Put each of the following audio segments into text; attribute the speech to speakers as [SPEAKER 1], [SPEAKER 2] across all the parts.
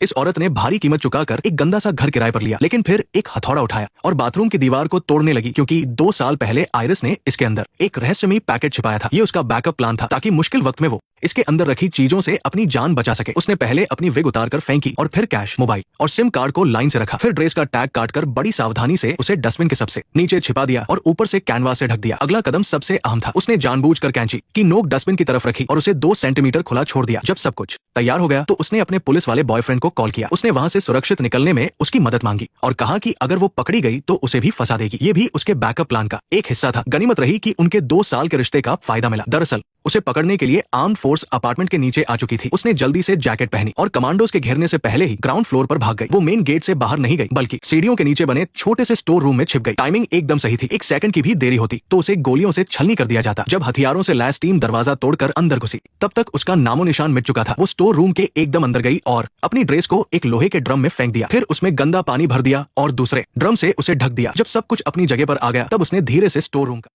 [SPEAKER 1] इस औरत ने भारी कीमत चुकाकर एक गंदा सा घर किराए पर लिया, लेकिन फिर एक हथौड़ा उठाया और बाथरूम की दीवार को तोड़ने लगी, क्योंकि 2 साल पहले आयरिस ने इसके अंदर एक रहस्यमयी पैकेट छिपाया था। ये उसका बैकअप प्लान था, ताकि मुश्किल वक्त में वो इसके अंदर रखी चीजों से अपनी जान बचा सके। उसने पहले अपनी विग उतारकर फेंकी और फिर कैश, मोबाइल और सिम कार्ड को लाइन से रखा। फिर ड्रेस का टैग काटकर बड़ी सावधानी से उसे डस्टबिन के सबसे नीचे छिपा दिया और ऊपर से कैनवास से ढक दिया। अगला कदम सबसे अहम था। उसने जानबूझकर कैंची की नोक डस्टबिन की तरफ रखी और उसे 2 सेंटीमीटर खुला छोड़ दिया। जब सब कुछ तैयार हो गया तो उसने अपने पुलिस वाले बॉयफ्रेंड को कॉल किया। उसने वहां से सुरक्षित निकलने में उसकी मदद मांगी और कहा कि अगर वो पकड़ी गई तो उसे भी फंसा देगी। ये भी उसके बैकअप प्लान का एक हिस्सा था। गनीमत रही कि उनके 2 साल के रिश्ते का फायदा मिला। दरअसल उसे पकड़ने के लिए आर्म्ड फोर्स अपार्टमेंट के नीचे आ चुकी थी। उसने जल्दी से जैकेट पहनी और कमांडोज के घेरने से पहले ही ग्राउंड फ्लोर पर भाग गई। वो मेन गेट से बाहर नहीं गई, बल्कि सीढ़ियों के नीचे बने छोटे से स्टोर रूम में छिप गई। टाइमिंग एकदम सही थी। 1 सेकंड की भी देरी होती तो उसे गोलियों से छलनी कर दिया जाता। जब हथियारों से लैस टीम दरवाजा तोड़कर अंदर घुसी, तब तक उसका नामो निशान मिट चुका था। वो स्टोर रूम के एकदम अंदर गई और अपनी ड्रेस को एक लोहे के ड्रम में फेंक दिया। फिर उसमें गंदा पानी भर दिया और दूसरे ड्रम से उसे ढक दिया। जब सब कुछ अपनी जगह पर आ गया, तब उसने धीरे से स्टोर रूम का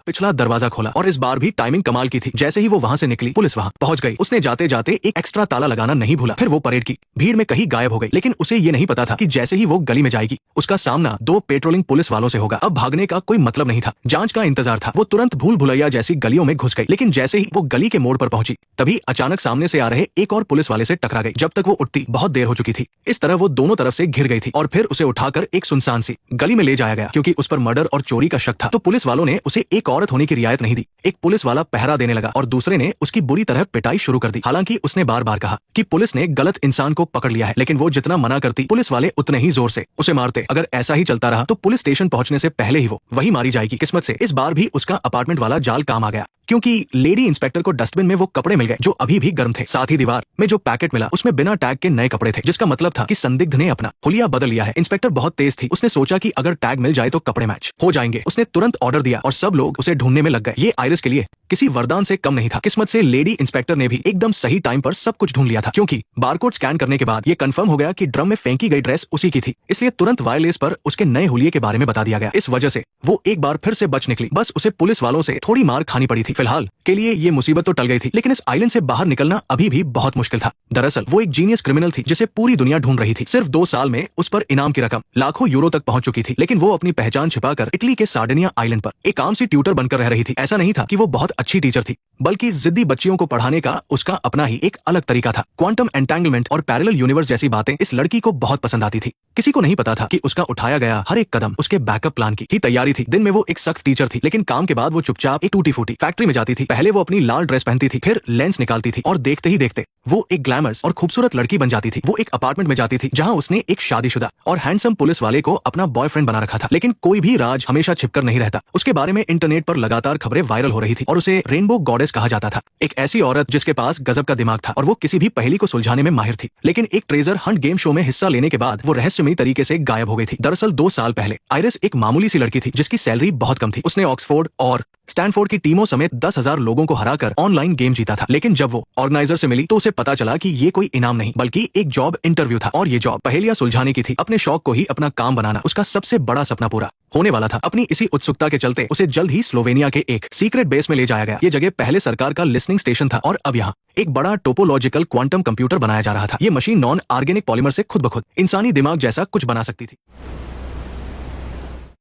[SPEAKER 1] पिछला दरवाजा खोला और इस बार भी टाइमिंग कमाल की थी। जैसे ही वो वहां से निकली, पुलिस वहां पहुंच गई। उसने जाते जाते एक एक्स्ट्रा ताला लगाना नहीं भूला। फिर वो परेड की भीड़ में कहीं गायब हो गई, लेकिन उसे ये नहीं पता था कि जैसे ही वो गली में जाएगी, उसका सामना 2 पेट्रोलिंग पुलिस वालों से होगा। अब भागने का कोई मतलब नहीं था, जांच का इंतजार था। वो तुरंत भूल भुलैया जैसी गलियों में घुस गई, लेकिन जैसे ही वो गली के मोड़ पर पहुंची, तभी अचानक सामने से आ रहे एक और पुलिस वाले से टकरा गई। जब तक वो उठती, बहुत देर हो चुकी थी। इस तरह वो दोनों तरफ से घिर गई थी और फिर उसे उठाकर एक सुनसान सी गली में ले जाया गया। क्योंकि उस पर मर्डर और चोरी का शक था, तो पुलिस वालों ने उसे एक औरत होने की रियायत नहीं दी। एक पुलिस वाला पहरा देने लगा और दूसरे ने उसकी बुरी तरह पिटाई शुरू कर दी। हालांकि उसने बार बार कहा कि पुलिस ने गलत इंसान को पकड़ लिया है, लेकिन वो जितना मना करती, पुलिस वाले उतने ही जोर से उसे मारते। अगर ऐसा ही चलता रहा तो पुलिस स्टेशन पहुंचने से पहले ही वो वही मारी जाएगी। किस्मत से इस बार भी उसका अपार्टमेंट वाला जाल काम आ गया, क्योंकि लेडी इंस्पेक्टर को डस्टबिन में वो कपड़े मिल गए जो अभी भी गर्म थे। साथ ही दीवार में जो पैकेट मिला, उसमें बिना टैग के नए कपड़े थे, जिसका मतलब था कि संदिग्ध ने अपना हुलिया बदल लिया है। इंस्पेक्टर बहुत तेज थी। उसने सोचा कि अगर टैग मिल जाए तो कपड़े मैच हो जाएंगे। उसने तुरंत ऑर्डर दिया और सब लोग उसे ढूंढने में लग गए। ये आयरिस के लिए किसी वरदान से कम नहीं था। किस्मत से लेडी इंस्पेक्टर ने भी एकदम सही टाइम पर सब कुछ ढूंढ लिया था, क्योंकि बारकोड स्कैन करने के बाद ये कंफर्म हो गया कि ड्रम में फेंकी गई ड्रेस उसी की थी। इसलिए तुरंत वायरलेस पर उसके नए हुलिये के बारे में बता दिया गया। इस वजह से वो एक बार फिर से बच निकली। बस उसे पुलिस वालों से थोड़ी मार खानी पड़ी थी। फिलहाल के लिए ये मुसीबत तो टल गई थी, लेकिन इस आइलैंड से बाहर निकलना अभी भी बहुत मुश्किल था। दरअसल वो एक जीनियस क्रिमिनल थी, जिसे पूरी दुनिया ढूंढ रही थी। सिर्फ 2 साल में उस पर इनाम की रकम लाखों यूरो तक पहुंच चुकी थी, लेकिन वो अपनी पहचान छिपाकर इटली के सार्डिनिया आइलैंड पर एक आम सी ट्यूटर बनकर रह रही थी। ऐसा नहीं था कि वो बहुत अच्छी टीचर थी, बल्कि जिद्दी बच्चियों को पढ़ाने का उसका अपना ही एक अलग तरीका था। क्वांटम एंटेंगलमेंट और पैरेलल यूनिवर्स जैसी बातें इस लड़की को बहुत पसंद आती थी। किसी को नहीं पता था कि उसका उठाया गया हर एक कदम उसके बैकअप प्लान की ही तैयारी थी। दिन में वो एक सख्त टीचर थी, लेकिन काम के बाद वो चुपचाप एक टूटी फूटी फैक्ट्री में जाती थी। पहले वो अपनी लाल ड्रेस पहनती थी, फिर लेंस निकालती थी और देखते ही देखते वो एक ग्लैमरस और खूबसूरत लड़की बन जाती थी। वो एक अपार्टमेंट में जाती थी जहां उसने एक शादीशुदा और हैंडसम पुलिस वाले को अपना बॉयफ्रेंड बना रखा था। लेकिन कोई भी राज हमेशा छिपकर नहीं रहता। उसके बारे में इंटरनेट पर लगातार खबरें वायरल हो रही थी और उसे रेनबो गॉडेस कहा जाता था। एक ऐसी औरत जिसके पास गजब का दिमाग था और वो किसी भी पहेली को सुलझाने में माहिर थी। लेकिन एक ट्रेजर हंट गेम शो में हिस्सा लेने के बाद वो रहस्यमयी तरीके से गायब हो गई थी। दरअसल 2 साल पहले आयरिस एक मामूली सी लड़की थी जिसकी सैलरी बहुत कम थी। उसने ऑक्सफोर्ड और स्टैनफोर्ड की टीमों समेत 10,000 लोगों को हराकर ऑनलाइन गेम जीता था। लेकिन जब वो ऑर्गेनाइजर से मिली तो उसे पता चला कि ये कोई इनाम नहीं, बल्कि एक जॉब इंटरव्यू था और ये जॉब पहेलियां सुलझाने की थी। अपने शौक को ही अपना काम बनाना उसका सबसे बड़ा सपना पूरा होने वाला था। अपनी इसी उत्सुकता के चलते उसे जल्द ही स्लोवेनिया के एक सीक्रेट बेस में ले जाया गया। ये जगह पहले सरकार का लिसनिंग स्टेशन था और अब यहाँ एक बड़ा टोपोलॉजिकल क्वांटम कंप्यूटर बनाया जा रहा था। ये मशीन नॉन ऑर्गेनिक पॉलीमर से खुद ब खुद इंसानी दिमाग जैसा कुछ बना सकती थी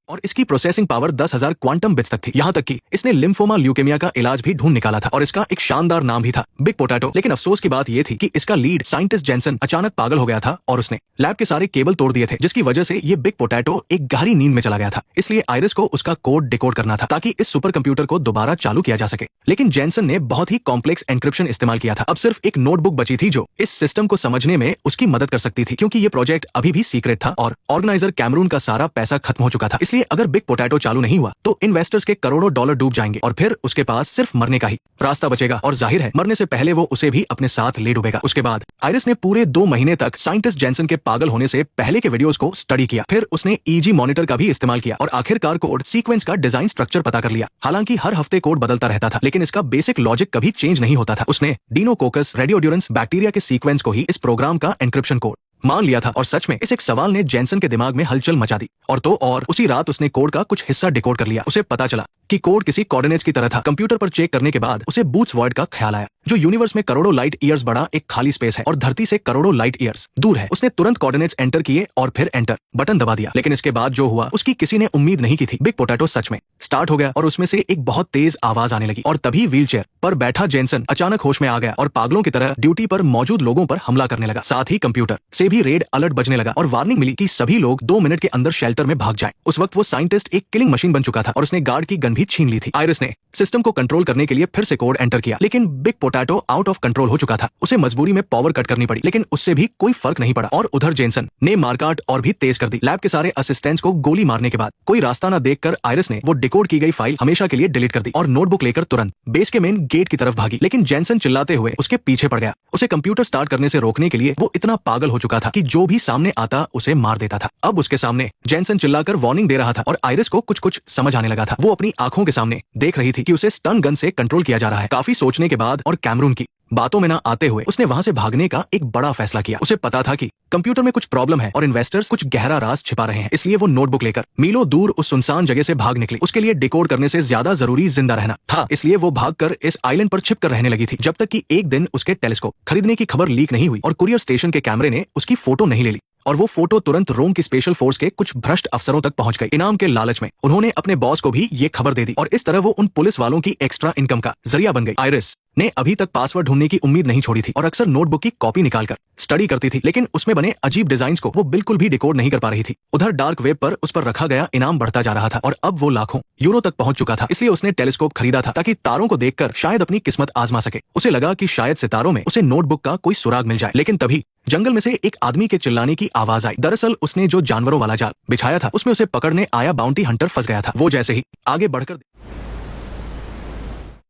[SPEAKER 1] और इसकी प्रोसेसिंग पावर 10,000 क्वांटम बिट्स तक थी। यहाँ तक कि इसने लिम्फोमा ल्यूकेमिया का इलाज भी ढूंढ निकाला था और इसका एक शानदार नाम भी था, बिग पोटैटो। लेकिन अफसोस की बात यह थी कि इसका लीड साइंटिस्ट जेनसन अचानक पागल हो गया था और उसने लैब के सारे केबल तोड़ दिए थे, जिसकी वजह से ये बिग पोटैटो एक गहरी नींद में चला गया था। इसलिए आयरिस को उसका कोड डिकोड करना था ताकि इस सुपर कंप्यूटर को दोबारा चालू किया जा सके। लेकिन जेनसन ने बहुत ही कॉम्प्लेक्स एन्क्रिप्शन इस्तेमाल किया था। अब सिर्फ एक नोटबुक बची थी जो इस सिस्टम को समझने में उसकी मदद कर सकती थी, क्योंकि ये प्रोजेक्ट अभी भी सीक्रेट था और ऑर्गेनाइजर कैमरून का सारा पैसा खत्म हो चुका था। इसलिए अगर बिग पोटैटो चालू नहीं हुआ तो इन्वेस्टर्स के करोड़ों डॉलर डूब जाएंगे और फिर उसके पास सिर्फ मरने का ही रास्ता बचेगा। और जाहिर है मरने से पहले वो उसे भी अपने साथ ले डूबेगा। उसके बाद आयरिस ने पूरे 2 महीने तक साइंटिस्ट जेनसन के पागल होने से पहले के वीडियोस को स्टडी किया। फिर उसने ईजी मॉनिटर का भी इस्तेमाल किया और आखिरकार कोड सीक्वेंस का डिजाइन स्ट्रक्चर पता कर लिया। हालांकि हर हफ्ते कोड बदलता रहता था, लेकिन इसका बेसिक लॉजिक कभी चेंज नहीं होता था। उसने डीनोकोकस रेडियोड्यूरेंस बैक्टीरिया के सीक्वेंस को ही इस प्रोग्राम का एन्क्रिप्शन कोड मान लिया था और सच में इस एक सवाल ने जेनसन के दिमाग में हलचल मचा दी। और उसी रात उसने कोड का कुछ हिस्सा डिकोड कर लिया। उसे पता चला कि कोड किसी कोऑर्डिनेट्स की तरह था। कंप्यूटर पर चेक करने के बाद उसे बूट्स वर्ड का ख्याल आया, जो यूनिवर्स में करोड़ों लाइट ईयर्स बड़ा एक खाली स्पेस है और धरती से करोड़ों लाइट ईयर्स दूर है। उसने तुरंत कोऑर्डिनेट्स एंटर किए और फिर एंटर बटन दबा दिया। लेकिन इसके बाद जो हुआ उसकी किसी ने उम्मीद नहीं की थी। बिग पोटैटो सच में स्टार्ट हो गया और उसमें से एक बहुत तेज आवाज आने लगी और तभी व्हीलचेयर पर बैठा जेनसन अचानक होश में आ गया और पागलों की तरह ड्यूटी पर मौजूद लोगों पर हमला करने लगा। साथ ही कंप्यूटर से भी रेड अलर्ट बजने लगा और वार्निंग मिली कि सभी लोग 2 मिनट के अंदर शेल्टर में भाग जाएं। उस वक्त वो साइंटिस्ट एक किलिंग मशीन बन चुका था और उसने गार्ड की गन भी छीन ली थी। आयरिस ने सिस्टम को कंट्रोल करने के लिए फिर से कोड एंटर किया, लेकिन big potato out of control हो चुका था। उसे मजबूरी में पावर कट करनी पड़ी, लेकिन उससे भी कोई फर्क नहीं पड़ा। और उधर जेनसन ने मारकाट और भी तेज कर दी। लैब के सारे असिस्टेंट्स को गोली मारने के बाद कोई रास्ता न देखकर आयरिस ने वो डिकोड की गई फाइल हमेशा के लिए डिलीट कर दी और नोटबुक लेकर तुरंत बेस के मेन गेट की तरफ भागी। लेकिन जेनसन चिल्लाते हुए उसके पीछे पड़ गया। उसे कंप्यूटर स्टार्ट करने से रोकने के लिए वो इतना पागल हो चुका था कि जो भी सामने आता उसे मार देता था। अब उसके सामने जेनसन चिल्लाकर वार्निंग दे रहा था और आयरिस को कुछ समझ आने लगा था। वो अपनी आंखों के सामने देख रही थी कि उसे स्टन गन से कंट्रोल किया जा रहा है। काफी सोचने के बाद और कैमरून की बातों में ना आते हुए उसने वहां से भागने का एक बड़ा फैसला किया। उसे पता था कि कंप्यूटर में कुछ प्रॉब्लम है और इन्वेस्टर्स कुछ गहरा राज छिपा रहे हैं, इसलिए वो नोटबुक लेकर मीलों दूर उस सुनसान जगह से भाग निकली। उसके लिए डिकोड करने से ज्यादा जरूरी जिंदा रहना था, इसलिए वो भागकर इस आइलैंड पर छिप कर रहने लगी थी, जब तक कि एक दिन उसके टेलीस्कोप खरीदने की खबर लीक नहीं हुई और कुरियर स्टेशन के कैमरे ने उसकी फोटो नहीं ले ली और वो फोटो तुरंत रोम की स्पेशल फोर्स के कुछ भ्रष्ट अफसरों तक पहुंच गई। इनाम के लालच में उन्होंने अपने बॉस को भी ये खबर दे दी और इस तरह वो उन पुलिस वालों की एक्स्ट्रा इनकम का जरिया बन गई। आयरिस ने अभी तक पासवर्ड ढूंढने की उम्मीद नहीं छोड़ी थी और अक्सर नोटबुक की कॉपी निकालकर स्टडी करती थी, लेकिन उसमें बने अजीब डिजाइन्स को वो बिल्कुल भी डिकोड नहीं कर पा रही थी। उधर डार्क वेब पर उस पर रखा गया इनाम बढ़ता जा रहा था और अब वो लाखों यूरो तक पहुंच चुका था। इसलिए उसने टेलीस्कोप खरीदा था ताकि तारों को देखकर शायद अपनी किस्मत आजमा सके। उसे लगा कि शायद सितारों में उसे नोटबुक का कोई सुराग मिल जाए, लेकिन तभी जंगल में से एक आदमी के चिल्लाने की आवाज आई। दरअसल उसने जो जानवरों वाला जाल बिछाया था उसमें उसे पकड़ने आया बाउंटी हंटर फंस गया था। वो जैसे ही आगे बढ़कर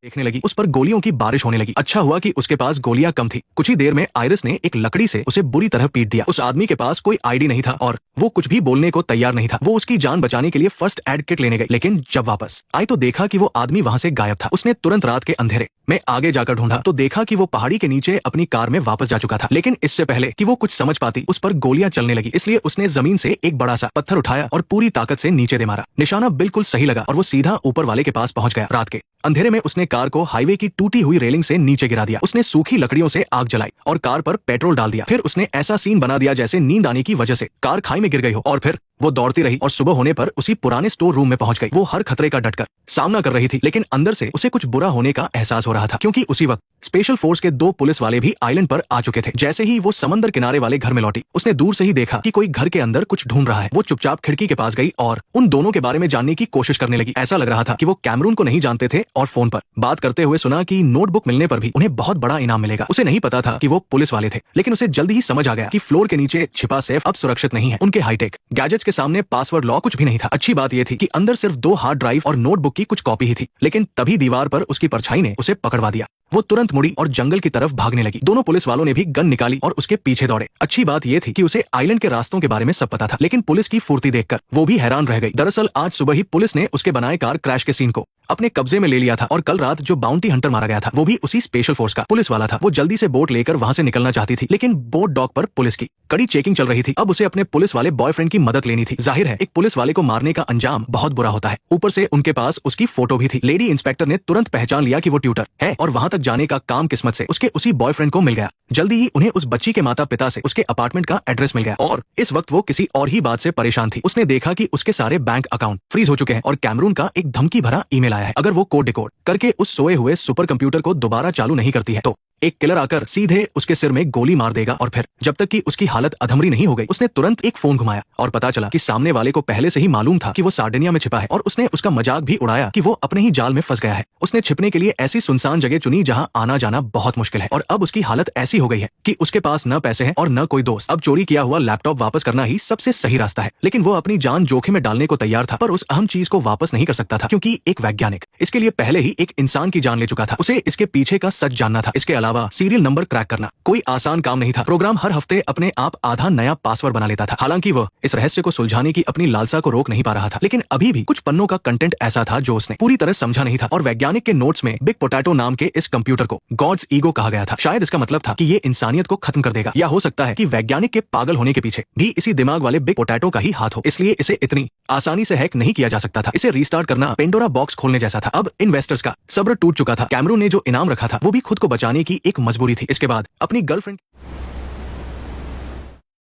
[SPEAKER 1] देखने लगी, उस पर गोलियों की बारिश होने लगी। अच्छा हुआ कि उसके पास गोलियां कम थी। कुछ ही देर में आयरिस ने एक लकड़ी से उसे बुरी तरह पीट दिया। उस आदमी के पास कोई आईडी नहीं था और वो कुछ भी बोलने को तैयार नहीं था। वो उसकी जान बचाने के लिए फर्स्ट एड किट लेने गई, लेकिन जब वापस आई तो देखा कि वो आदमी वहां से गायब था। उसने तुरंत रात के अंधेरे में आगे जाकर ढूंढा तो देखा कि वो पहाड़ी के नीचे अपनी कार में वापस जा चुका था। लेकिन इससे पहले कि वो कुछ समझ पाती उस पर गोलियां चलने लगी, इसलिए उसने जमीन से एक बड़ा सा पत्थर उठाया और पूरी ताकत से नीचे दे मारा। निशाना बिल्कुल सही लगा और वो सीधा ऊपर वाले के पास पहुंच गया। रात के अंधेरे में उसने कार को हाईवे की टूटी हुई रेलिंग से नीचे गिरा दिया। उसने सूखी लकड़ियों से आग जलाई और कार पर पेट्रोल डाल दिया। फिर उसने ऐसा सीन बना दिया जैसे नींद आने की वजह से कार खाई में गिर गई हो और फिर वो दौड़ती रही और सुबह होने पर उसी पुराने स्टोर रूम में पहुंच गई। वो हर खतरे का डटकर सामना कर रही थी, लेकिन अंदर से उसे कुछ बुरा होने का एहसास हो रहा था, क्योंकि उसी वक्त स्पेशल फोर्स के 2 पुलिस वाले भी आइलैंड पर आ चुके थे। जैसे ही वो समंदर किनारे वाले घर में लौटी, उसने दूर से ही देखा कि कोई घर के अंदर कुछ ढूंढ रहा है। वो चुपचाप खिड़की के पास गई और उन दोनों के बारे में जानने की कोशिश करने लगी। ऐसा लग रहा था कि वो कैमरून को नहीं जानते थे और फोन पर बात करते हुए सुना कि नोटबुक मिलने पर भी उन्हें बहुत बड़ा इनाम मिलेगा। उसे नहीं पता था कि वो पुलिस वाले थे, लेकिन उसे जल्दी ही समझ आ गया कि फ्लोर के नीचे छिपा सेफ अब सुरक्षित नहीं है। उनके हाईटेक गैजेट्स के सामने पासवर्ड लॉक कुछ भी नहीं था। अच्छी बात यह थी कि अंदर सिर्फ 2 हार्ड ड्राइव और नोटबुक की कुछ कॉपी ही थी, लेकिन तभी दीवार पर उसकी परछाई ने उसे पकड़वा दिया। वो तुरंत मुड़ी और जंगल की तरफ भागने लगी। दोनों पुलिस वालों ने भी गन निकाली और उसके पीछे दौड़े। अच्छी बात यह थी कि उसे आइलैंड के रास्तों के बारे में सब पता था, लेकिन पुलिस की फुर्ती देखकर वो भी हैरान रह गई। दरअसल आज सुबह ही पुलिस ने उसके बनाए कार क्रैश के सीन को अपने कब्जे में ले लिया था और कल रात जो बाउंटी हंटर मारा गया था वो भी उसी स्पेशल फोर्स का पुलिस वाला था। वो जल्दी से बोट लेकर वहां से निकलना चाहती थी, लेकिन बोट डॉक पर पुलिस की कड़ी चेकिंग चल रही थी। अब उसे अपने पुलिस वाले बॉयफ्रेंड की मदद लेनी थी। जाहिर है एक पुलिस वाले को मारने का अंजाम बहुत बुरा होता है। ऊपर से उनके पास उसकी फोटो भी थी। लेडी इंस्पेक्टर ने तुरंत पहचान लिया कि वो ट्यूटर है और वहां तक जाने का काम किस्मत से उसके उसी बॉयफ्रेंड को मिल गया। जल्दी ही उन्हें उस बच्ची के माता पिता से उसके अपार्टमेंट का एड्रेस मिल गया और इस वक्त वो किसी और ही बात से परेशान थी। उसने देखा कि उसके सारे बैंक अकाउंट फ्रीज हो चुके हैं और कैमरून का एक धमकी भरा ईमेल आया है। अगर वो कोड डिकोड करके उस सोए हुए सुपर कंप्यूटर को दोबारा चालू नहीं करती है तो एक किलर आकर सीधे उसके सिर में गोली मार देगा और फिर जब तक कि उसकी हालत अधमरी नहीं हो गई। उसने तुरंत एक फोन घुमाया और पता चला कि सामने वाले को पहले से ही मालूम था कि वो सार्डिनिया में छिपा है और उसने उसका मजाक भी उड़ाया कि वो अपने ही जाल में फंस गया है। उसने छिपने के लिए ऐसी सुनसान जगह चुनी जहां आना जाना बहुत मुश्किल है और अब उसकी हालत ऐसी हो गई है कि उसके पास न पैसे हैं और न कोई दोस्त। अब चोरी किया हुआ लैपटॉप वापस करना ही सबसे सही रास्ता है, लेकिन वो अपनी जान जोखिम में डालने को तैयार था, पर उस अहम चीज को वापस नहीं कर सकता था क्योंकि एक वैज्ञानिक इसके लिए पहले ही एक इंसान की जान ले चुका था। उसे इसके पीछे का सच जानना था। इसके अलावा अलावा सीरियल नंबर क्रैक करना कोई आसान काम नहीं था। प्रोग्राम हर हफ्ते अपने आप आधा नया पासवर्ड बना लेता था। हालांकि वह इस रहस्य को सुलझाने की अपनी लालसा को रोक नहीं पा रहा था, लेकिन अभी भी कुछ पन्नों का कंटेंट ऐसा था जो उसने पूरी तरह समझा नहीं था। और वैज्ञानिक के नोट्स में बिग पोटैटो नाम के इस कंप्यूटर को गॉड्स ईगो कहा गया था। शायद इसका मतलब था कि ये इंसानियत को खत्म कर देगा, या हो सकता है कि वैज्ञानिक के पागल होने के पीछे भी इसी दिमाग वाले बिग पोटैटो का ही हाथ हो, इसलिए इसे इतनी आसानी से हैक नहीं किया जा सकता था। इसे रीस्टार्ट करना पेंडोरा बॉक्स खोलने जैसा था। अब इन्वेस्टर्स का सब्र टूट चुका था। कैमरून ने जो इनाम रखा था वो भी खुद को बचाने की एक मजबूरी थी। इसके बाद अपनी गर्लफ्रेंड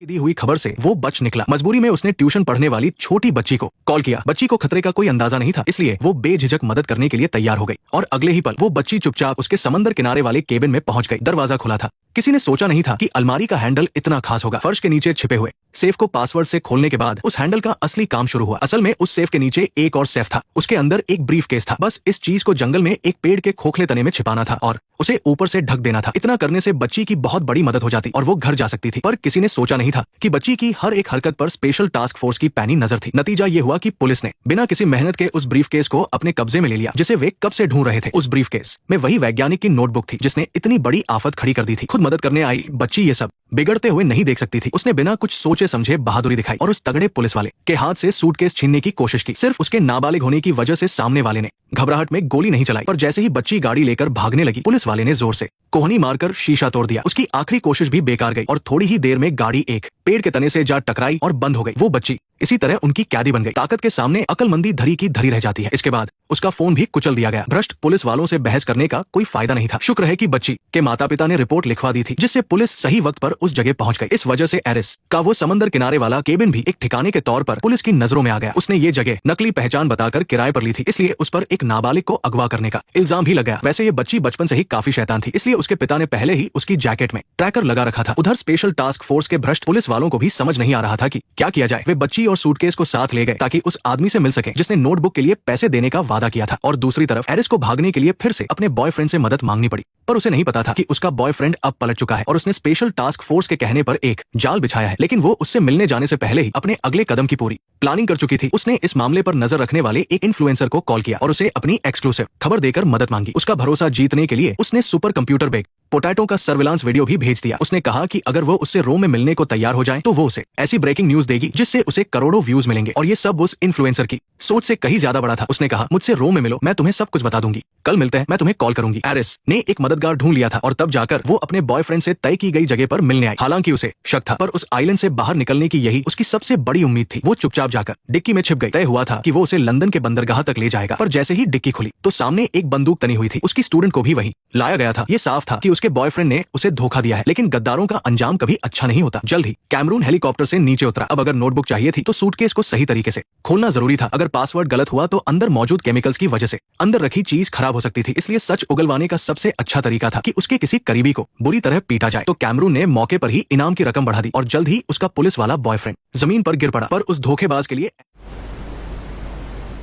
[SPEAKER 1] दी हुई खबर से वो बच निकला। मजबूरी में उसने ट्यूशन पढ़ने वाली छोटी बच्ची को कॉल किया। बच्ची को खतरे का कोई अंदाजा नहीं था, इसलिए वो बेझिझक मदद करने के लिए तैयार हो गई। और अगले ही पल वो बच्ची चुपचाप उसके समंदर किनारे वाले केबिन में पहुंच गई। दरवाजा खुला था। किसी ने सोचा नहीं था कि अलमारी का हैंडल इतना खास होगा। फर्श के नीचे छिपे हुए सेफ को पासवर्ड से खोलने के बाद उस हैंडल का असली काम शुरू हुआ। असल में उस सेफ के नीचे एक और सेफ था। उसके अंदर एक ब्रीफ केस था। बस इस चीज को जंगल में एक पेड़ के खोखले तने में छिपाना था और उसे ऊपर से ढक देना था। इतना करने से बच्ची की बहुत बड़ी मदद हो जाती और वो घर जा सकती थी। पर किसी ने सोचा नहीं था कि बच्ची की हर एक हरकत पर स्पेशल टास्क फोर्स की पैनी नजर थी। नतीजा ये हुआ कि पुलिस ने बिना किसी मेहनत के उस ब्रीफ केस को अपने कब्जे में ले लिया, जिसे वे कब से ढूंढ रहे थे। उस ब्रीफ केस में वही वैज्ञानिक की नोटबुक थी जिसने इतनी बड़ी आफत खड़ी कर दी थी। खुद मदद करने आई बच्ची ये सब बिगड़ते हुए नहीं देख सकती थी। उसने बिना कुछ सोचे समझे बहादुरी दिखाई और उस तगड़े पुलिस वाले के हाथ से सूटकेस छीनने की कोशिश की। सिर्फ उसके नाबालिग होने की वजह से सामने वाले ने घबराहट में गोली नहीं चलाई, पर जैसे ही बच्ची गाड़ी लेकर भागने लगी, पुलिस वाले ने जोर से कोहनी मारकर शीशा तोड़ दिया। उसकी आखिरी कोशिश भी बेकार गई और थोड़ी ही देर में गाड़ी एक पेड़ के तने से जा टकराई और बंद हो गई। वो बच्ची इसी तरह उनकी कैदी बन गई। ताकत के सामने अकलमंदी धरी की धरी रह जाती है। इसके बाद उसका फोन भी कुचल दिया गया। भ्रष्ट पुलिस वालों से बहस करने का कोई फायदा नहीं था। शुक्र है कि बच्ची के माता पिता ने रिपोर्ट लिखवा दी थी, जिससे पुलिस सही वक्त पर उस जगह पहुंच गई। इस वजह से एरिस का वो समंदर किनारे वाला केबिन भी एक ठिकाने के तौर पर पुलिस की नजरों में आ गया। उसने ये जगह नकली पहचान बताकर किराए पर ली थी, इसलिए उस पर एक नाबालिग को अगवा करने का इल्जाम भी लगाया। वैसे ये बच्ची बचपन से ही काफी शैतान थी, इसलिए उसके पिता ने पहले ही उसकी जैकेट में ट्रैकर लगा रखा था। उधर स्पेशल टास्क फोर्स के भ्रष्ट पुलिस वालों को भी समझ नहीं आ रहा था कि क्या किया जाए। वे बच्ची और सूटकेस को साथ ले गए ताकि उस आदमी से मिल सके जिसने नोटबुक के लिए पैसे देने का वादा किया था। और दूसरी तरफ एरिस को भागने के लिए फिर से अपने बॉयफ्रेंड से मदद मांगनी पड़ी, पर उसे नहीं पता था कि उसका बॉयफ्रेंड अब पलट चुका है और उसने स्पेशल टास्क फोर्स के कहने पर एक जाल बिछाया है। लेकिन वो उससे मिलने जाने से पहले ही अपने अगले कदम की पूरी प्लानिंग कर चुकी थी। उसने इस मामले पर नजर रखने वाले एक इन्फ्लुएंसर को कॉल किया और उसे अपनी एक्सक्लूसिव खबर देकर मदद मांगी। उसका भरोसा जीतने के लिए उसने सुपर कंप्यूटर बिग पोटैटो का सर्विलांस वीडियो भी भेज दिया। उसने कहा कि अगर वो उससे रोम में मिलने को तैयार हो जाए तो वो उसे ऐसी ब्रेकिंग न्यूज देगी जिससे उसे करोड़ों व्यूज मिलेंगे। और ये सब उस इन्फ्लुएंसर की सोच से कहीं ज्यादा बड़ा था। उसने कहा, मुझसे रोम में मिलो, मैं तुम्हें सब कुछ बता दूंगी, कल मिलते हैं, मैं तुम्हें कॉल करूंगी। एरिस ने एक मददगार ढूंढ लिया था और तब जाकर वो अपने बॉयफ्रेंड से तय की गई जगह पर मिलने आई। हालांकि उसे शक था, पर उस आइलैंड से बाहर निकलने की यही उसकी सबसे बड़ी उम्मीद थी। वो चुपचाप जाकर डिक्की में छिप गई। तय हुआ था कि वो उसे लंदन के बंदरगाह तक ले जाएगा, पर जैसे ही डिक्की खुली तो सामने एक बंदूक तनी हुई थी। उसकी स्टूडेंट को भी वही लाया गया था। ये साफ था कि उसके बॉयफ्रेंड ने उसे धोखा दिया है, लेकिन गद्दारों का अंजाम कभी अच्छा नहीं होता। जल्द ही कैमरून हेलीकॉप्टर से नीचे उतरा। अब अगर नोटबुक चाहिए थी तो सूटकेस को सही तरीके से खोलना जरूरी था। अगर पासवर्ड गलत हुआ तो अंदर मौजूद केमिकल्स की वजह से अंदर रखी चीज खराब हो सकती थी। इसलिए सच उगलवाने का सबसे अच्छा तरीका था कि उसके किसी करीबी को बुरी तरह पीटा जाए। तो कैमरून ने मौके पर ही इनाम की रकम बढ़ा दी और जल्द ही उसका पुलिस वाला बॉयफ्रेंड जमीन पर गिर पड़ा। पर उस धोखेबाज के लिए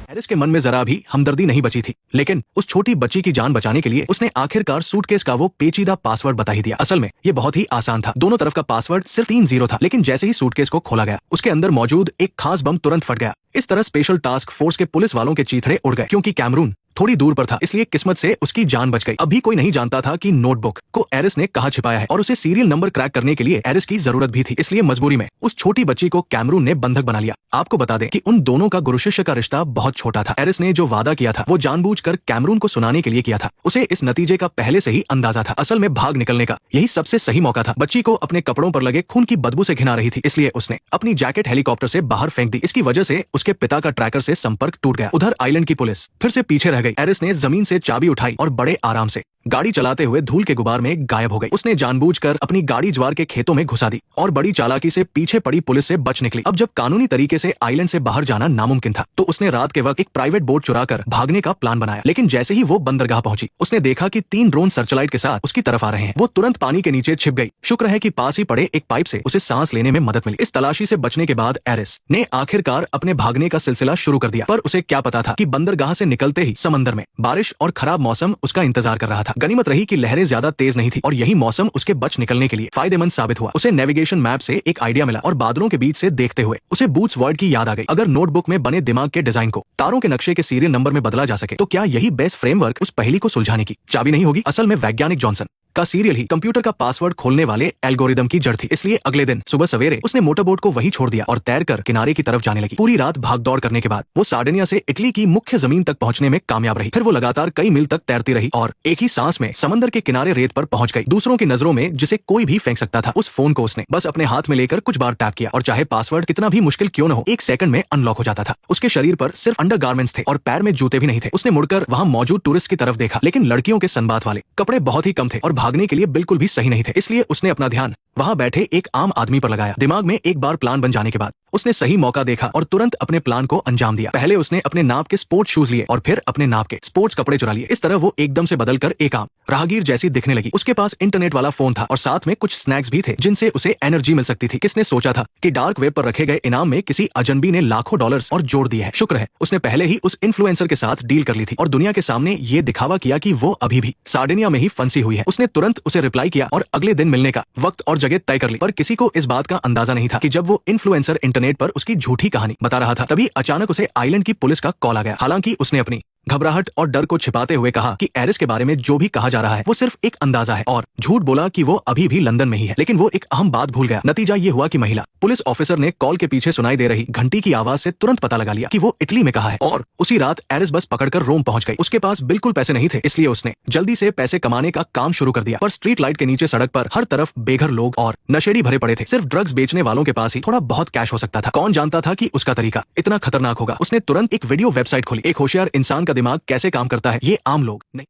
[SPEAKER 1] एरिस के मन में जरा भी हमदर्दी नहीं बची थी, लेकिन उस छोटी बच्ची की जान बचाने के लिए उसने आखिरकार सूटकेस का वो पेचीदा पासवर्ड बता ही दिया। असल में ये बहुत ही आसान था। दोनों तरफ का पासवर्ड सिर्फ 3 जीरो था, लेकिन जैसे ही सूटकेस को खोला गया उसके अंदर मौजूद एक खास बम तुरंत फट गया। इस तरह स्पेशल टास्क फोर्स के पुलिस वालों के चीथड़े उड़ गए। क्योंकि कैमरून थोड़ी दूर पर था, इसलिए किस्मत से उसकी जान बच गई। अभी कोई नहीं जानता था कि नोटबुक को एरिस ने कहां छिपाया है और उसे सीरियल नंबर क्रैक करने के लिए एरिस की जरूरत भी थी। इसलिए मजबूरी में उस छोटी बच्ची को कैमरून ने बंधक बना लिया। आपको बता दें कि उन दोनों का गुरु शिष्य का रिश्ता बहुत छोटा था। एरिस ने जो वादा किया था वो जानबूझकर कैमरून को सुनाने के लिए किया था। उसे इस नतीजे का पहले से ही अंदाजा था। असल में भाग निकलने का यही सबसे सही मौका था। बच्ची को अपने कपड़ों पर लगे खून की बदबू से घिना रही थी, इसलिए उसने अपनी जैकेट हेलीकॉप्टर से बाहर फेंक दी। इसकी वजह से उसके पिता का ट्रैकर से संपर्क टूट गया। उधर आइलैंड की पुलिस फिर से पीछे रह गई। एरिस ने जमीन से चाबी उठाई और बड़े आराम से गाड़ी चलाते हुए धूल के गुबार में गायब हो गई। उसने जानबूझकर अपनी गाड़ी ज्वार के खेतों में घुसा दी और बड़ी चालाकी से पीछे पड़ी पुलिस से बच निकली। अब जब कानूनी तरीके से आइलैंड से बाहर जाना नामुमकिन था, तो उसने रात के वक्त एक प्राइवेट बोट चुराकर भागने का प्लान बनाया। लेकिन जैसे ही वो बंदरगाह पहुंची, उसने देखा कि 3 ड्रोन सर्चलाइट के साथ उसकी तरफ आ रहे हैं। वो तुरंत पानी के नीचे छिप गई। शुक्र है कि पास ही पड़े एक पाइप से उसे सांस लेने में मदद मिली। इस तलाशी से बचने के बाद एरिस ने आखिरकार अपने भागने का सिलसिला शुरू कर दिया। पर उसे क्या पता था कि बंदरगाह से निकलते ही समंदर में बारिश और खराब मौसम उसका इंतजार कर रहा था। गनीमत रही कि लहरें ज्यादा तेज नहीं थी और यही मौसम उसके बच निकलने के लिए फायदेमंद साबित हुआ। उसे नेविगेशन मैप से एक आइडिया मिला और बादलों के बीच से देखते हुए उसे बूट्स वर्ल्ड की याद आ गई। अगर नोटबुक में बने दिमाग के डिजाइन को तारों के नक्शे के सीरियल नंबर में बदला जा सके तो क्या यही बेस्ट फ्रेमवर्क उस पहेली को सुलझाने की चाबी नहीं होगी? असल में वैज्ञानिक जॉनसन का सीरियल ही कंप्यूटर का पासवर्ड खोलने वाले एल्गोरिदम की जड़ थी। इसलिए अगले दिन सुबह सवेरे उसने मोटरबोट को वहीं छोड़ दिया और तैरकर किनारे की तरफ जाने लगी। पूरी रात भागदौड़ करने के बाद वो सार्डिनिया से इटली की मुख्य जमीन तक पहुंचने में कामयाब रही। फिर वो लगातार कई मील तक तैरती रही और एक ही सांस में समंदर के किनारे रेत पर पहुंच गई। दूसरों की नजरों में जिसे कोई भी फेंक सकता था, उस फोन को उसने बस अपने हाथ में लेकर कुछ बार टैप किया और चाहे पासवर्ड कितना भी मुश्किल क्यों न हो, 1 सेकंड में अनलॉक हो जाता था। उसके शरीर पर सिर्फ अंडरगारमेंट्स थे और पैर में जूते भी नहीं थे। उसने मुड़कर वहां मौजूद टूरिस्ट की तरफ देखा, लेकिन लड़कियों के सनबाथ वाले कपड़े बहुत ही कम थे और भागने के लिए बिल्कुल भी सही नहीं थे। इसलिए उसने अपना ध्यान वहां बैठे एक आम आदमी पर लगाया। दिमाग में एक बार प्लान बन जाने के बाद उसने सही मौका देखा और तुरंत अपने प्लान को अंजाम दिया। पहले उसने अपने नाप के स्पोर्ट्स शूज लिए और फिर अपने नाप के स्पोर्ट्स कपड़े चुरा लिए। इस तरह वो एकदम से बदलकर एक आम राहगीर जैसी दिखने लगी। उसके पास इंटरनेट वाला फोन था और साथ में कुछ स्नैक्स भी थे जिनसे उसे एनर्जी मिल सकती थी। किसने सोचा था कि डार्क वेब पर रखे गए इनाम में किसी अजनबी ने लाखों डॉलर्स और जोड़ दिए हैं। शुक्र है उसने पहले ही उस इन्फ्लुएंसर के साथ डील कर ली थी और दुनिया के सामने ये दिखावा किया कि वो अभी भी सार्डिनिया में ही फंसी हुई है। उसने तुरंत उसे रिप्लाई किया और अगले दिन मिलने का वक्त और जगह तय कर ली। पर किसी को इस बात का अंदाजा नहीं था कि जब वो इन्फ्लुएंसर इंटरनेट पर उसकी झूठी कहानी बता रहा था, तभी अचानक उसे आइलैंड की पुलिस का कॉल आ गया। हालांकि उसने अपनी घबराहट और डर को छिपाते हुए कहा कि एरिस के बारे में जो भी कहा जा रहा है वो सिर्फ एक अंदाजा है और झूठ बोला कि वो अभी भी लंदन में ही है। लेकिन वो एक अहम बात भूल गया। नतीजा ये हुआ कि महिला पुलिस ऑफिसर ने कॉल के पीछे सुनाई दे रही घंटी की आवाज से तुरंत पता लगा लिया कि वो इटली में कहा है और उसी रात एरिस बस पकड़कर रोम पहुंच गई। उसके पास बिल्कुल पैसे नहीं थे, इसलिए उसने जल्दी से पैसे कमाने का काम शुरू कर दिया। पर स्ट्रीट लाइट के नीचे सड़क पर हर तरफ बेघर लोग और नशेड़ी भरे पड़े थे। सिर्फ ड्रग्स बेचने वालों के पास ही थोड़ा बहुत कैश हो सकता था। कौन जानता था कि उसका तरीका इतना खतरनाक होगा। उसने तुरंत एक वीडियो वेबसाइट खोली। एक होशियार इंसान का दिमाग कैसे काम करता है ये आम लोग नहीं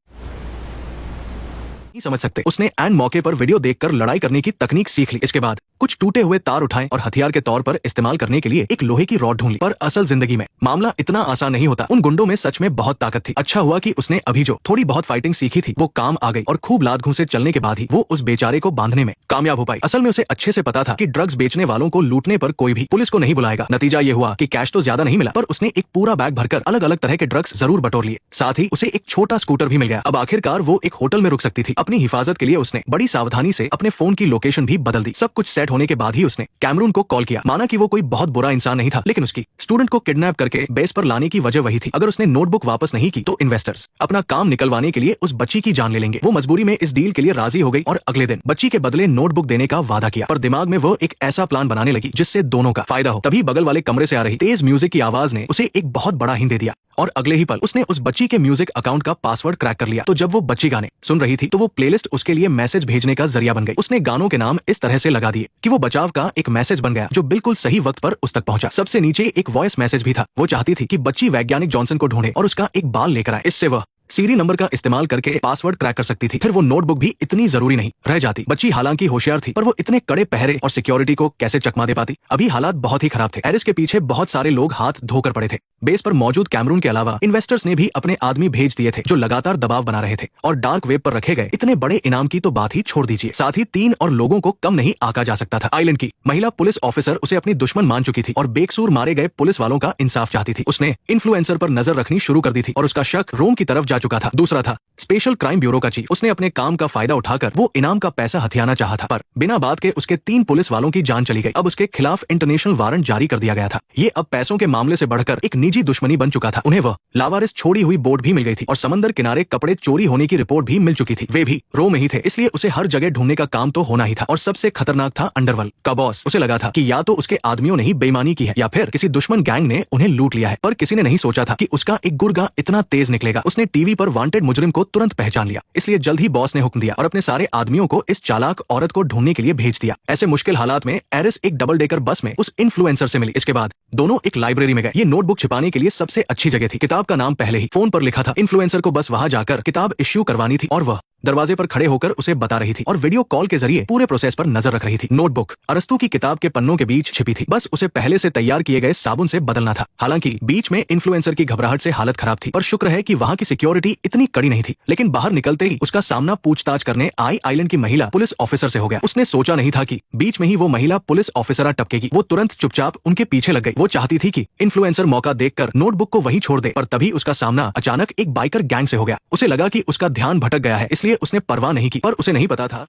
[SPEAKER 1] समझ सकते। उसने एंड मौके पर वीडियो देखकर लड़ाई करने की तकनीक सीख ली। इसके बाद कुछ टूटे हुए तार उठाए और हथियार के तौर पर इस्तेमाल करने के लिए एक लोहे की रॉड ढूंढ ली। पर असल जिंदगी में मामला इतना आसान नहीं होता। उन गुंडों में सच में बहुत ताकत थी। अच्छा हुआ कि उसने अभी जो थोड़ी बहुत फाइटिंग सीखी थी वो काम आ गई और खूब लात घूंसे चलने के बाद ही वो उस बेचारे को बांधने में कामयाब हो पाई। असल में उसे अच्छे से पता था कि ड्रग्स बेचने वालों को लूटने पर कोई भी पुलिस को नहीं बुलाएगा। नतीजा ये हुआ कि कैश तो ज्यादा नहीं मिला, पर उसने एक पूरा बैग भरकर अलग अलग तरह के ड्रग्स जरूर बटोर लिए। साथ ही उसे एक छोटा स्कूटर भी मिल गया। अब आखिरकार वो एक होटल में रुक सकती थी। अपनी हिफाजत के लिए उसने बड़ी सावधानी से अपने फोन की लोकेशन भी बदल दी। सब कुछ सेट होने के बाद ही उसने कैमरून को कॉल किया। माना कि वो कोई बहुत बुरा इंसान नहीं था, लेकिन उसकी स्टूडेंट को किडनैप करके बेस पर लाने की वजह वही थी। अगर उसने नोटबुक वापस नहीं की तो इन्वेस्टर्स अपना काम निकलवाने के लिए उस बच्ची की जान ले लेंगे। वो मजबूरी में इस डील के लिए राजी हो गई और अगले दिन बच्ची के बदले नोटबुक देने का वादा किया। पर दिमाग में वो एक ऐसा प्लान बनाने लगी जिससे दोनों का फायदा हो। तभी बगल वाले कमरे से आ रही तेज म्यूजिक की आवाज ने उसे एक बहुत बड़ा हिंट दे दिया और अगले ही पल उसने उस बच्ची के म्यूजिक अकाउंट का पासवर्ड क्रैक कर लिया। तो जब वो बच्ची गाने सुन रही थी तो वो प्लेलिस्ट उसके लिए मैसेज भेजने का जरिया बन गई। उसने गानों के नाम इस तरह से लगा दिए कि वो बचाव का एक मैसेज बन गया जो बिल्कुल सही वक्त पर उस तक पहुंचा। सबसे नीचे एक वॉइस मैसेज भी था। वो चाहती थी कि बच्ची वैज्ञानिक जॉनसन को ढूंढे और उसका एक बाल लेकर आए। इससे वह सीरी नंबर का इस्तेमाल करके पासवर्ड क्रैक कर सकती थी। फिर वो नोटबुक भी इतनी जरूरी नहीं रह जाती। बच्ची हालांकि होशियार थी, पर वो इतने कड़े पहरे और सिक्योरिटी को कैसे चकमा दे पाती। अभी हालात बहुत ही खराब थे। एरिस के पीछे बहुत सारे लोग हाथ धोकर पड़े थे। बेस पर मौजूद कैमरून के अलावा इन्वेस्टर्स ने भी अपने आदमी भेज दिए थे जो लगातार दबाव बना रहे थे। और डार्क वेब पर रखे गए इतने बड़े इनाम की तो बात ही छोड़ दीजिए, साथ ही 3 और लोगों को कम नहीं आंका जा सकता था। आइलैंड की महिला पुलिस ऑफिसर उसे अपनी दुश्मन मान चुकी थी और बेकसूर मारे गए पुलिस वालों का इंसाफ चाहती थी। उसने इन्फ्लुएंसर पर नजर रखनी शुरू कर दी थी और उसका शक रोम की तरफ जा चुका था। दूसरा था स्पेशल क्राइम ब्यूरो का चीफ। उसने अपने काम का फायदा उठाकर वो इनाम का पैसा हथियाना चाहा था, पर बिना बात के उसके 3 पुलिस वालों की जान चली गई। अब उसके खिलाफ इंटरनेशनल वारंट जारी कर दिया गया था। ये अब पैसों के मामले से बढ़कर एक निजी दुश्मनी बन चुका था। उन्हें वह लावारिस छोड़ी हुई बोट भी मिल गई थी और समंदर किनारे कपड़े चोरी होने की रिपोर्ट भी मिल चुकी थी। वे भी रोम में ही थे, इसलिए उसे हर जगह ढूंढने का काम तो होना ही था। और सबसे खतरनाक था अंडरवर्ल्ड का बॉस। उसे लगा था कि या तो उसके आदमियों ने ही बेईमानी की है या फिर किसी दुश्मन गैंग ने उन्हें लूट लिया है। पर किसी ने नहीं सोचा था कि उसका एक गुर्गा इतना तेज निकलेगा। उसने टीवी पर वांटेड मुजरिम को तुरंत पहचान लिया। इसलिए जल्द ही बॉस ने हुक्म दिया और अपने सारे आदमियों को इस चालाक औरत को ढूंढने के लिए भेज दिया। ऐसे मुश्किल हालात में एरिस एक डबल डेकर बस में उस इन्फ्लुएंसर से मिली। इसके बाद दोनों एक लाइब्रेरी में गए। ये नोटबुक छिपाने के लिए सबसे अच्छी जगह थी। किताब का नाम पहले ही फोन पर लिखा था। इन्फ्लुएंसर को बस वहां जाकर किताब इश्यू करवानी थी और वह दरवाजे पर खड़े होकर उसे बता रही थी और वीडियो कॉल के जरिए पूरे प्रोसेस पर नजर रख रही थी। नोटबुक अरस्तू की किताब के पन्नों के बीच छिपी थी। बस उसे पहले से तैयार किए गए साबुन से बदलना था। हालांकि बीच में इन्फ्लुएंसर की घबराहट से हालत खराब थी, पर शुक्र है कि वहां की सिक्योरिटी इतनी कड़ी नहीं थी। लेकिन बाहर निकलते ही उसका सामना पूछताछ करने आई आइलैंड की महिला पुलिस ऑफिसर से हो गया। उसने सोचा नहीं था कि बीच में ही वो महिला पुलिस ऑफिसर टपकेगी। वो तुरंत चुपचाप उनके पीछे लग गई। वो चाहती थी कि इन्फ्लुएंसर मौका देखकर नोटबुक को वहीं छोड़ दे, पर तभी उसका सामना अचानक एक बाइकर गैंग से हो गया। उसे लगा कि उसका ध्यान भटक गया है, इसलिए उसने परवाह नहीं की। पर उसे नहीं पता था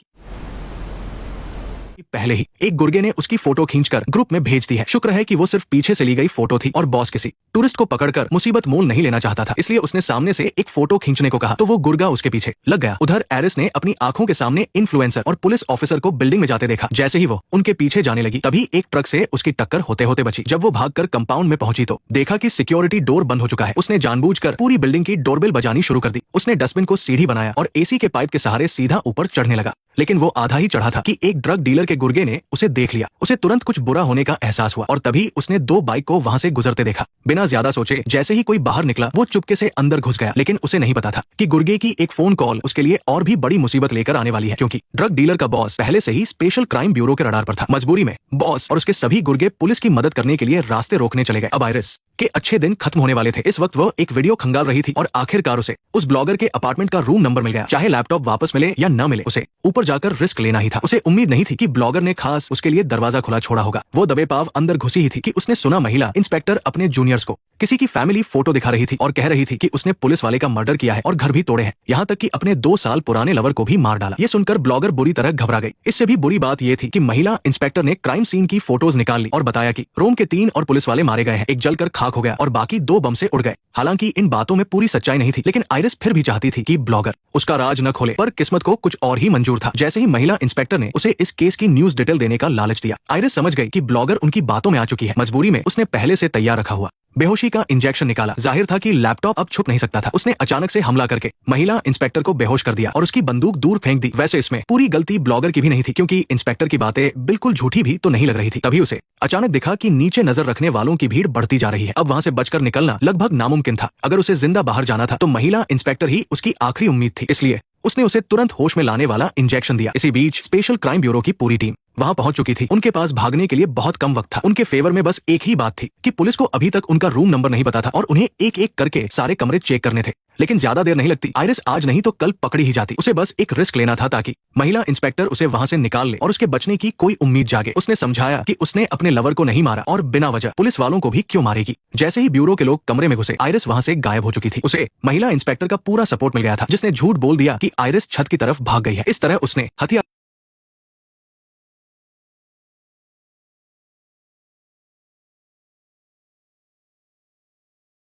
[SPEAKER 1] पहले ही एक गुर्गे ने उसकी फोटो खींचकर ग्रुप में भेज दी है। शुक्र है कि वो सिर्फ पीछे से ली गई फोटो थी और बॉस किसी टूरिस्ट को पकड़कर मुसीबत मोल नहीं लेना चाहता था, इसलिए उसने सामने से एक फोटो खींचने को कहा तो वो गुर्गा उसके पीछे लग गया। उधर एरिस ने अपनी आंखों के सामने इन्फ्लुएंसर और पुलिस ऑफिसर को बिल्डिंग में जाते देखा। जैसे ही वो उनके पीछे जाने लगी तभी एक ट्रक से उसकी टक्कर होते होते बची। जब वो भागकर कंपाउंड में पहुंची तो देखा कि सिक्योरिटी डोर बंद हो चुका है। उसने जानबूझकर पूरी बिल्डिंग की डोरबेल बजानी शुरू कर दी। उसने डस्टबिन को सीढ़ी बनाया और एसी के पाइप के सहारे सीधा ऊपर चढ़ने लगा, लेकिन वो आधा ही चढ़ा था कि एक ड्रग डीलर के गुर्गे ने उसे देख लिया। उसे तुरंत कुछ बुरा होने का एहसास हुआ और तभी उसने 2 बाइक को वहां से गुजरते देखा। बिना ज्यादा सोचे जैसे ही कोई बाहर निकला वो चुपके से अंदर घुस गया, लेकिन उसे नहीं पता था कि गुर्गे की एक फोन कॉल उसके लिए और भी बड़ी मुसीबत लेकर आने वाली है, क्योंकि ड्रग डीलर का बॉस पहले से ही स्पेशल क्राइम ब्यूरो के रडार पर था। मजबूरी में बॉस और उसके सभी गुर्गे पुलिस की मदद करने के लिए रास्ते रोकने चले गए। अब आयरिस के अच्छे दिन खत्म होने वाले थे। इस वक्त वो एक वीडियो खंगाल रही थी और आखिरकार उसे उस ब्लॉगर के अपार्टमेंट का रूम नंबर मिल गया। चाहे लैपटॉप वापस मिले या न मिले, उसे ऊपर जाकर रिस्क लेना ही था। उसे उम्मीद नहीं थी कि ब्लॉगर ने खास उसके लिए दरवाजा खुला छोड़ा होगा। वो दबे पाव अंदर घुसी ही थी कि उसने सुना महिला इंस्पेक्टर अपने जूनियर्स को किसी की फैमिली फोटो दिखा रही थी और कह रही थी कि उसने पुलिस वाले का मर्डर किया है और घर भी तोड़े हैं, यहाँ तक कि अपने 2 साल पुराने लवर को भी मार डाला। ये सुनकर ब्लॉगर बुरी तरह घबरा गई। इससे भी बुरी बात ये थी कि महिला इंस्पेक्टर ने क्राइम सीन की फोटोज निकाल ली और बताया कि रोम के 3 और पुलिस वाले मारे गए हैं, एक जलकर खाक हो गया और बाकी 2 बम से उड़ गए। हालांकि इन बातों में पूरी सच्चाई नहीं थी, लेकिन आयरिस फिर भी चाहती थी कि ब्लॉगर उसका राज न खोले, पर किस्मत को कुछ और ही मंजूर था। जैसे ही महिला इंस्पेक्टर ने उसे इस केस की न्यूज डिटेल देने का लालच दिया, आयरिस समझ गई कि ब्लॉगर उनकी बातों में आ चुकी है। मजबूरी में उसने पहले से तैयार रखा हुआ बेहोशी का इंजेक्शन निकाला। जाहिर था कि लैपटॉप अब छुप नहीं सकता था। उसने अचानक से हमला करके महिला इंस्पेक्टर को बेहोश कर दिया और उसकी बंदूक दूर फेंक दी। वैसे इसमें पूरी गलती ब्लॉगर की भी नहीं थी, क्योंकि इंस्पेक्टर की बातें बिल्कुल झूठी भी तो नहीं लग रही थी। तभी उसे अचानक दिखा कि नीचे नजर रखने वालों की भीड़ बढ़ती जा रही है। अब वहां से बचकर निकलना लगभग नामुमकिन था। अगर उसे जिंदा बाहर जाना था तो महिला इंस्पेक्टर ही उसकी आखिरी उम्मीद थी, इसलिए उसने उसे तुरंत होश में लाने वाला इंजेक्शन दिया। इसी बीच स्पेशल क्राइम ब्यूरो की पूरी टीम वहां पहुंच चुकी थी। उनके पास भागने के लिए बहुत कम वक्त था। उनके फेवर में बस एक ही बात थी कि पुलिस को अभी तक उनका रूम नंबर नहीं पता था और उन्हें एक एक करके सारे कमरे चेक करने थे। लेकिन ज्यादा देर नहीं लगती। आयरिस आज नहीं तो कल पकड़ी ही जाती। उसे बस एक रिस्क लेना था ताकि महिला इंस्पेक्टर उसे वहां से निकाल ले और उसके बचने की कोई उम्मीद जागे। उसने समझाया कि उसने अपने लवर को नहीं मारा और बिना वजह पुलिस वालों को भी क्यों मारेगी। जैसे ही ब्यूरो के लोग कमरे में घुसे, आयरिस वहां से गायब हो चुकी थी। उसे महिला इंस्पेक्टर का पूरा सपोर्ट मिल गया था, जिसने झूठ बोल दिया कि आयरिस छत की तरफ भाग गई है। इस तरह उसने हथियार